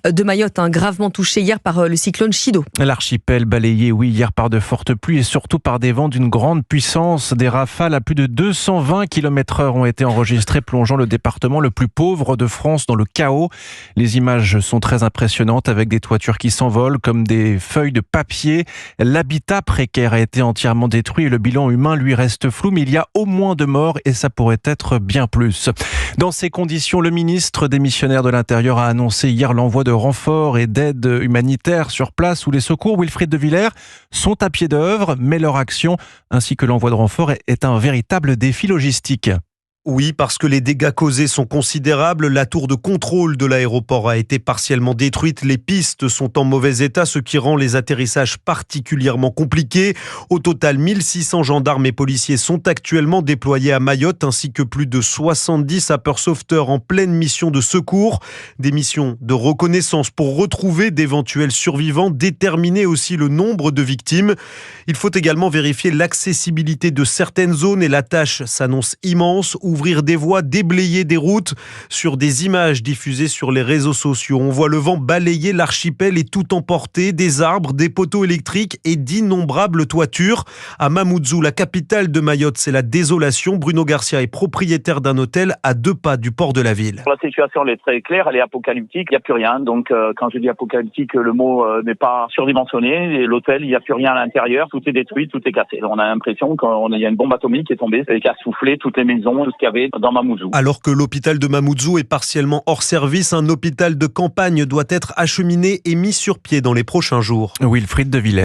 de Mayotte, gravement touché hier par le cyclone Chido. L'archipel balayé, hier par de fortes pluies et surtout par des vents d'une grande puissance. Des rafales à plus de 220 km/h ont été enregistrées, plongeant le département le plus pauvre de France dans le chaos. Les images sont très impressionnantes avec des toitures qui s'envolent comme des feuilles de papier. L'habitat précaire a été entièrement détruit et le bilan humain lui reste flou, mais il y a au moins 2 morts et ça pourrait être bien plus. Dans ces conditions, le ministre démissionnaire de l'Intérieur a annoncé hier l'envoi de renforts et d'aides humanitaires sur place où les secours Wilfried de Villers sont à pied d'œuvre, mais leur action ainsi que l'envoi de renforts est un véritable défi logistique. Oui, parce que les dégâts causés sont considérables. La tour de contrôle de l'aéroport a été partiellement détruite. Les pistes sont en mauvais état, ce qui rend les atterrissages particulièrement compliqués. Au total, 1600 gendarmes et policiers sont actuellement déployés à Mayotte, ainsi que plus de 70 sapeurs-sauveteurs en pleine mission de secours. Des missions de reconnaissance pour retrouver d'éventuels survivants, déterminer aussi le nombre de victimes. Il faut également vérifier l'accessibilité de certaines zones et la tâche s'annonce immense. Ouvrir des voies, déblayer des routes. Sur des images diffusées sur les réseaux sociaux, on voit le vent balayer l'archipel et tout emporter, des arbres, des poteaux électriques et d'innombrables toitures. À Mamoudzou, la capitale de Mayotte, c'est la désolation. Bruno Garcia est propriétaire d'un hôtel à 2 pas du port de la ville. La situation elle est très claire, elle est apocalyptique, il n'y a plus rien. Donc quand je dis apocalyptique, le mot n'est pas surdimensionné. Et l'hôtel, il n'y a plus rien à l'intérieur, tout est détruit, tout est cassé. On a l'impression qu'il y a une bombe atomique qui est tombée et qui a soufflé toutes les maisons, tout ce qu'il y avait dans Mamoudzou. Alors que l'hôpital de Mamoudzou est partiellement hors service, un hôpital de campagne doit être acheminé et mis sur pied dans les prochains jours. Wilfried de Villers.